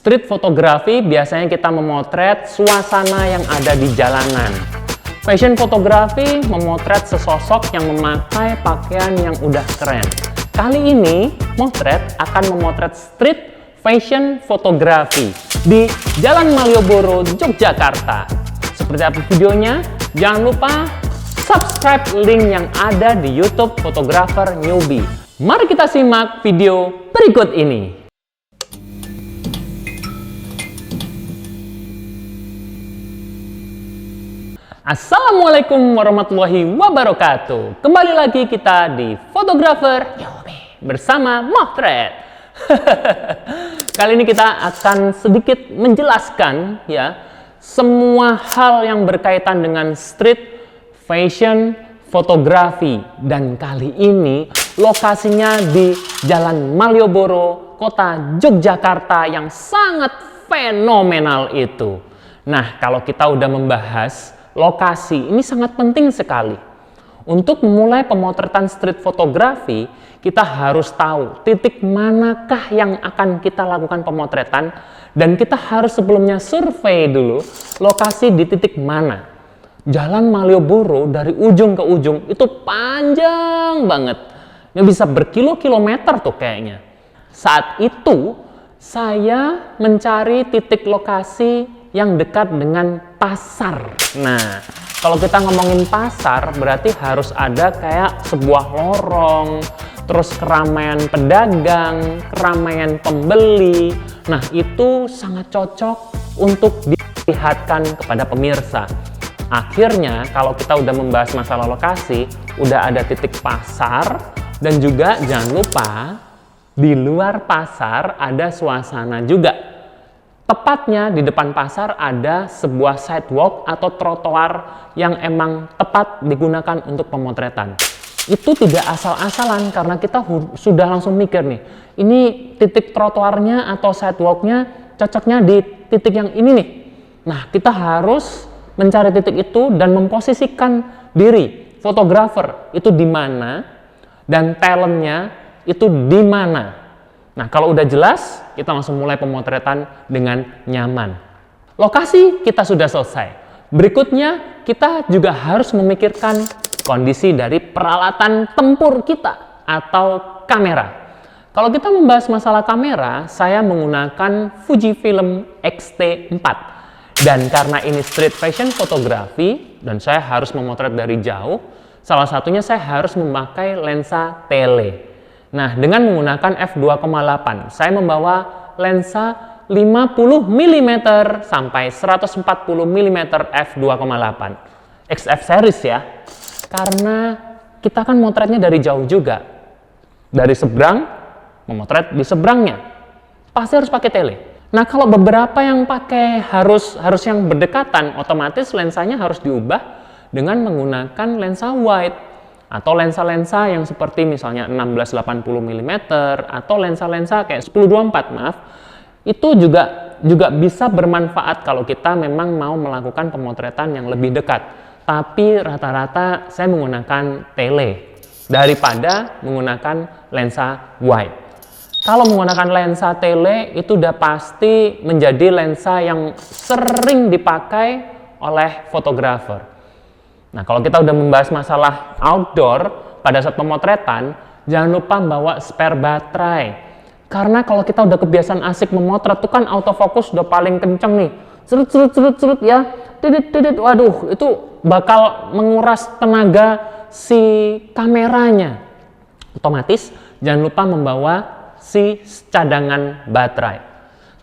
Street fotografi biasanya kita memotret suasana yang ada di jalanan. Fashion fotografi memotret sesosok yang memakai pakaian yang udah keren. Kali ini, Motret akan memotret street fashion fotografi di Jalan Malioboro, Yogyakarta. Seperti apa videonya? Jangan lupa subscribe link yang ada di YouTube Fotografer Newbie. Mari kita simak video berikut ini. Assalamualaikum warahmatullahi wabarakatuh. Kembali lagi kita di Fotografer Newbie bersama Motret. Kali ini kita akan sedikit menjelaskan ya semua hal yang berkaitan dengan street fashion fotografi, dan kali ini lokasinya di Jalan Malioboro, Kota Yogyakarta yang sangat fenomenal itu. Nah, kalau kita udah membahas lokasi, ini sangat penting sekali. Untuk memulai pemotretan street fotografi, kita harus tahu titik manakah yang akan kita lakukan pemotretan, dan kita harus sebelumnya survei dulu lokasi di titik mana. Jalan Malioboro dari ujung ke ujung itu panjang banget. Ini bisa berkilo-kilometer tuh kayaknya. Saat itu saya mencari titik lokasi yang dekat dengan pasar. Nah, kalau kita ngomongin pasar berarti harus ada kayak sebuah lorong, terus keramaian pedagang, keramaian pembeli. Nah, itu sangat cocok untuk dilihatkan kepada pemirsa. Akhirnya, kalau kita udah membahas masalah lokasi, udah ada titik pasar, dan juga jangan lupa di luar pasar ada suasana juga. Tepatnya di depan pasar ada sebuah sidewalk atau trotoar yang emang tepat digunakan untuk pemotretan. Itu tidak asal-asalan karena kita sudah langsung mikir nih, ini titik trotoarnya atau sidewalknya cocoknya di titik yang ini nih. Nah, kita harus mencari titik itu dan memposisikan diri fotografer itu di mana dan talentnya itu di mana. Nah, kalau udah jelas, kita langsung mulai pemotretan dengan nyaman. Lokasi kita sudah selesai. Berikutnya, kita juga harus memikirkan kondisi dari peralatan tempur kita atau kamera. Kalau kita membahas masalah kamera, saya menggunakan Fujifilm X-T4. Dan karena ini street fashion fotografi, dan saya harus memotret dari jauh, salah satunya saya harus memakai lensa tele. Nah, dengan menggunakan f2,8, saya membawa lensa 50 mm sampai 140 mm f2,8 XF series ya. Karena kita kan motretnya dari jauh juga. Dari seberang, memotret di seberangnya. Pasti harus pakai tele. Nah, kalau beberapa yang pakai harus yang berdekatan, otomatis lensanya harus diubah dengan menggunakan lensa wide. Atau lensa-lensa yang seperti misalnya 16-80 mm atau lensa-lensa kayak 10-24 maaf, itu juga bisa bermanfaat kalau kita memang mau melakukan pemotretan yang lebih dekat. Tapi rata-rata saya menggunakan tele daripada menggunakan lensa wide. Kalau menggunakan lensa tele itu udah pasti menjadi lensa yang sering dipakai oleh fotografer. Nah, kalau kita udah membahas masalah outdoor pada saat pemotretan, jangan lupa bawa spare baterai. Karena kalau kita udah kebiasaan asik memotret tuh kan autofocus udah paling kenceng nih. Cerut ya. Waduh, itu bakal menguras tenaga si kameranya. Otomatis jangan lupa membawa si cadangan baterai.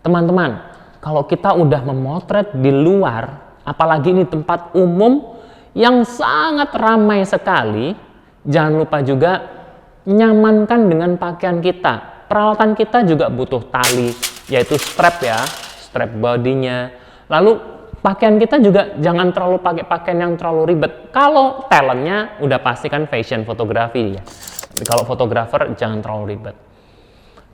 Teman-teman, kalau kita udah memotret di luar, apalagi ini tempat umum yang sangat ramai sekali, jangan lupa juga nyamankan dengan pakaian kita. Peralatan kita juga butuh tali, yaitu strap ya, strap bodinya. Lalu pakaian kita juga jangan terlalu pakai pakaian yang terlalu ribet. Kalau talentnya udah pasti kan fashion fotografi ya. Kalau fotografer jangan terlalu ribet.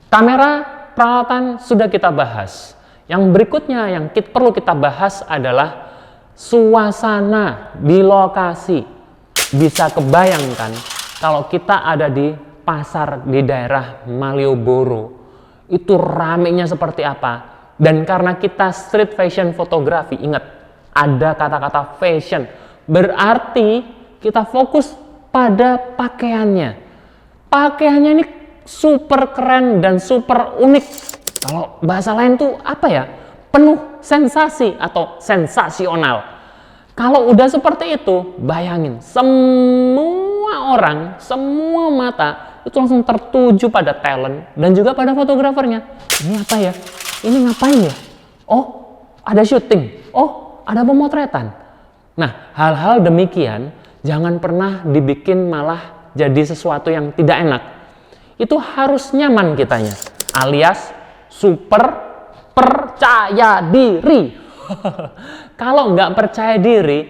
Kamera, peralatan sudah kita bahas. Yang berikutnya yang perlu kita bahas adalah suasana di lokasi. Bisa kebayangkan kalau kita ada di pasar di daerah Malioboro, itu ramenya seperti apa? Dan karena kita street fashion fotografi, ingat ada kata-kata fashion, berarti kita fokus pada pakaiannya. Pakaiannya ini super keren dan super unik. Kalau bahasa lain tuh apa ya? Penuh sensasi atau sensasional. Kalau udah seperti itu, bayangin semua orang, semua mata itu langsung tertuju pada talent dan juga pada fotografernya. Ini apa ya? Ini ngapain ya? Oh, ada syuting. Oh, ada pemotretan. Nah, hal-hal demikian jangan pernah dibikin malah jadi sesuatu yang tidak enak. Itu harus nyaman kitanya, alias super percaya diri. Kalau nggak percaya diri,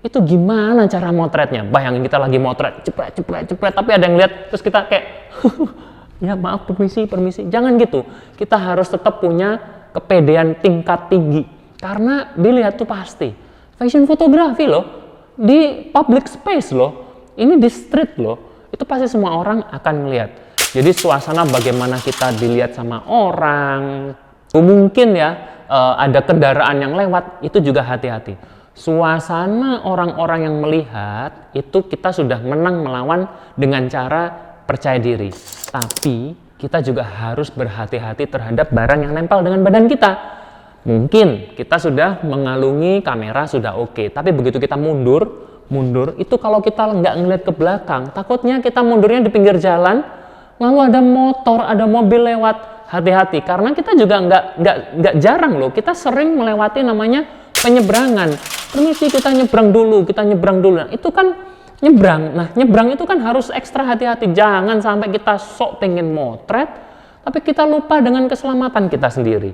itu gimana cara motretnya? Bayangin kita lagi motret, cepret, tapi ada yang lihat, terus kita kayak, ya maaf, permisi. Jangan gitu. Kita harus tetap punya kepedean tingkat tinggi. Karena dilihat tuh pasti. Fashion fotografi loh, di public space loh, ini di street loh, itu pasti semua orang akan melihat. Jadi suasana bagaimana kita dilihat sama orang, mungkin ya, ada kendaraan yang lewat, itu juga hati-hati. Suasana orang-orang yang melihat itu kita sudah menang melawan dengan cara percaya diri. Tapi kita juga harus berhati-hati terhadap barang yang nempel dengan badan kita. Mungkin kita sudah mengalungi kamera sudah oke, tapi begitu kita mundur itu kalau kita nggak ngeliat ke belakang, takutnya kita mundurnya di pinggir jalan, lalu ada motor, ada mobil lewat. Hati-hati, karena kita juga nggak jarang loh, kita sering melewati namanya penyeberangan. Permisi, kita nyebrang dulu. Nah, itu kan nyebrang. Nah, nyebrang itu kan harus ekstra hati-hati. Jangan sampai kita sok pengen motret, tapi kita lupa dengan keselamatan kita sendiri.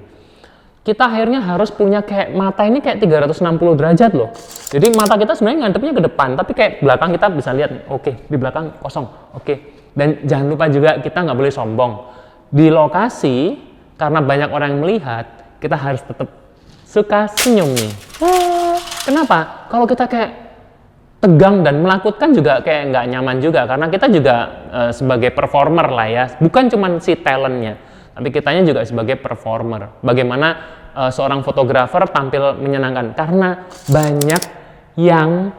Kita akhirnya harus punya kayak mata ini kayak 360 derajat loh. Jadi mata kita sebenarnya ngadepnya ke depan, tapi kayak belakang kita bisa lihat, oke, di belakang kosong, oke. Dan jangan lupa juga kita nggak boleh sombong. Di lokasi, karena banyak orang yang melihat, kita harus tetap suka senyum nih. Kenapa? Kalau kita kayak tegang dan menakutkan juga kayak nggak nyaman juga, karena kita juga sebagai performer lah ya, bukan cuma si talentnya, tapi kitanya juga sebagai performer. Bagaimana seorang fotografer tampil menyenangkan, karena banyak yang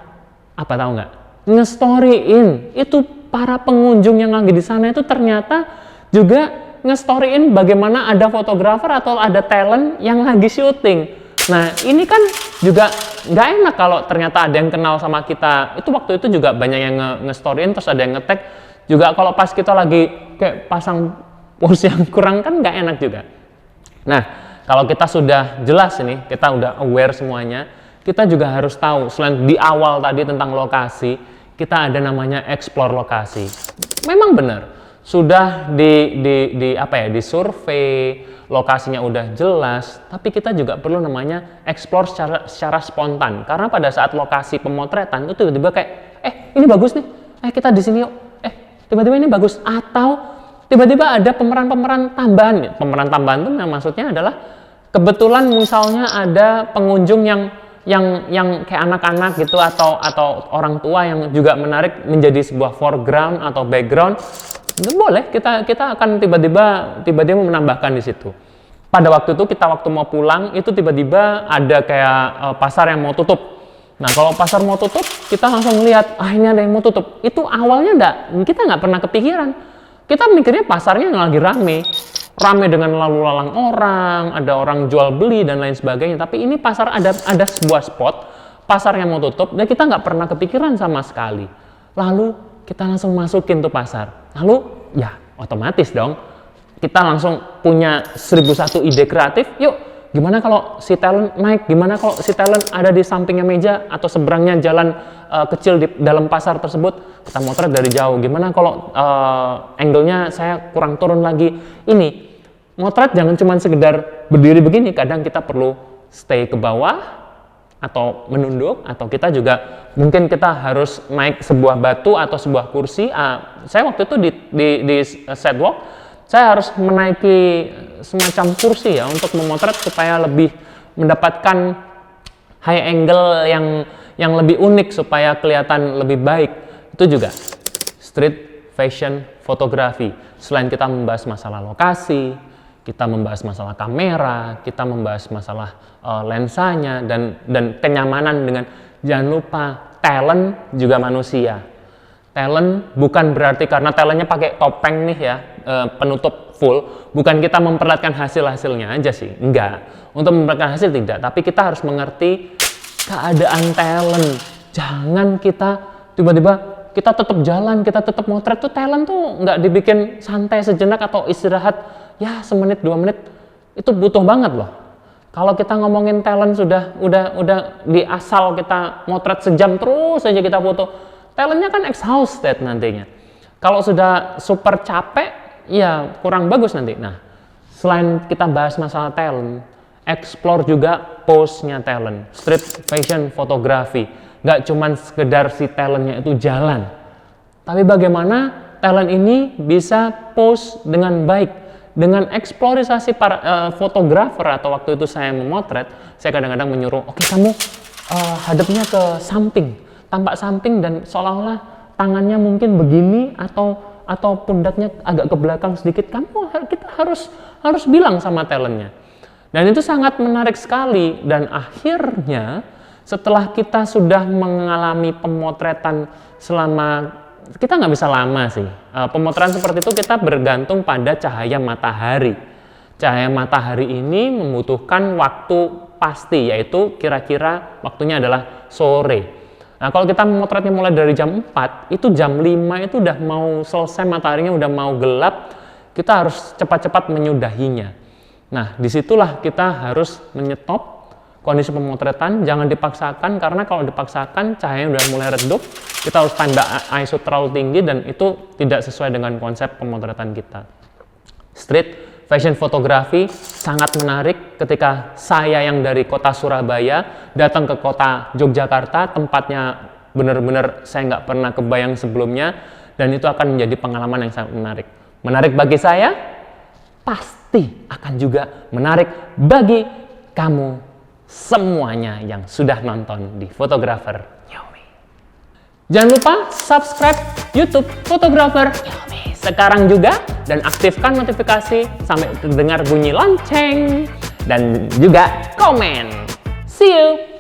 apa tahu nggak, nge-storyin itu para pengunjung yang lagi di sana itu ternyata juga nge-storyin bagaimana ada fotografer atau ada talent yang lagi syuting. Nah, ini kan juga nggak enak kalau ternyata ada yang kenal sama kita. Itu waktu itu juga banyak yang nge-storyin, terus ada yang nge-tag. Juga kalau pas kita lagi kayak pasang pose yang kurang kan nggak enak juga. Nah, kalau kita sudah jelas ini, kita udah aware semuanya, kita juga harus tahu, selain di awal tadi tentang lokasi, kita ada namanya explore lokasi. Memang benar. Sudah di survei, lokasinya udah jelas, tapi kita juga perlu namanya explore secara spontan. Karena pada saat lokasi pemotretan itu tiba-tiba kayak, ini bagus nih, kita di sini yuk, tiba-tiba ini bagus, atau tiba-tiba ada pemeran tambahan. Pemeran tambahan itu maksudnya adalah kebetulan misalnya ada pengunjung yang kayak anak-anak gitu atau orang tua yang juga menarik menjadi sebuah foreground atau background. Boleh, kita akan tiba-tiba menambahkan di situ. Pada waktu itu waktu mau pulang itu tiba-tiba ada kayak pasar yang mau tutup. Nah, kalau pasar mau tutup, kita langsung lihat, ini ada yang mau tutup. Itu awalnya kita nggak pernah kepikiran. Kita mikirnya pasarnya yang lagi rame dengan lalu lalang orang, ada orang jual beli dan lain sebagainya. Tapi ini pasar ada sebuah spot pasar yang mau tutup dan kita nggak pernah kepikiran sama sekali. Lalu kita langsung masukin tuh pasar. Lalu ya otomatis dong kita langsung punya 1001 ide kreatif. Yuk, gimana kalau si talent naik? Gimana kalau si talent ada di sampingnya meja atau seberangnya jalan kecil di dalam pasar tersebut? Kita motret dari jauh. Gimana kalau angle-nya saya kurang turun lagi? Ini motret jangan cuma sekedar berdiri begini. Kadang kita perlu stay ke bawah atau menunduk, atau kita juga mungkin kita harus naik sebuah batu atau sebuah kursi. Saya waktu itu di sidewalk, saya harus menaiki semacam kursi ya untuk memotret supaya lebih mendapatkan high angle yang lebih unik supaya kelihatan lebih baik. Itu juga street fashion fotografi. Selain kita membahas masalah lokasi, Kita membahas masalah kamera, kita membahas masalah lensanya dan kenyamanan dengan, jangan lupa talent juga manusia. Talent bukan berarti karena talentnya pakai topeng nih ya, penutup full, bukan kita memperlihatkan hasil-hasilnya aja sih, enggak. Untuk memperlihatkan hasil tidak, tapi kita harus mengerti keadaan talent. Jangan kita tiba-tiba kita tetap jalan, kita tetap motret tuh, talent tuh nggak dibikin santai sejenak atau istirahat ya semenit 2 menit, itu butuh banget loh. Kalau kita ngomongin talent udah di asal kita motret sejam terus aja kita foto, talentnya kan exhausted nantinya. Kalau sudah super capek, ya kurang bagus nanti. Nah, selain kita bahas masalah talent, explore juga pose-nya talent, street fashion fotografi. Nggak cuman sekedar si talentnya itu jalan, tapi bagaimana talent ini bisa pose dengan baik, dengan eksplorisasi para fotografer. Atau waktu itu saya memotret, saya kadang-kadang menyuruh, oke, kamu hadapnya ke samping, tampak samping dan seolah-olah tangannya mungkin begini atau pundaknya agak ke belakang sedikit. Kita harus bilang sama talentnya, dan itu sangat menarik sekali. Dan akhirnya setelah kita sudah mengalami pemotretan selama, kita nggak bisa lama sih, pemotretan seperti itu kita bergantung pada cahaya matahari. Cahaya matahari ini membutuhkan waktu pasti, yaitu kira-kira waktunya adalah sore. Nah, kalau kita memotretnya mulai dari jam 4, itu jam 5 itu udah mau selesai, mataharinya udah mau gelap, kita harus cepat-cepat menyudahinya. Nah, disitulah kita harus menyetop kondisi pemotretan. Jangan dipaksakan, karena kalau dipaksakan cahayanya udah mulai redup, kita harus tambah ISO terlalu tinggi dan itu tidak sesuai dengan konsep pemotretan kita. Street fashion fotografi sangat menarik ketika saya yang dari kota Surabaya datang ke kota Yogyakarta, tempatnya benar-benar saya nggak pernah kebayang sebelumnya, dan itu akan menjadi pengalaman yang sangat menarik. Menarik bagi saya, pasti akan juga menarik bagi kamu semuanya yang sudah nonton di Fotografer Yomi. Jangan lupa subscribe YouTube Fotografer Yomi sekarang juga dan aktifkan notifikasi sampai terdengar bunyi lonceng dan juga komen. See you!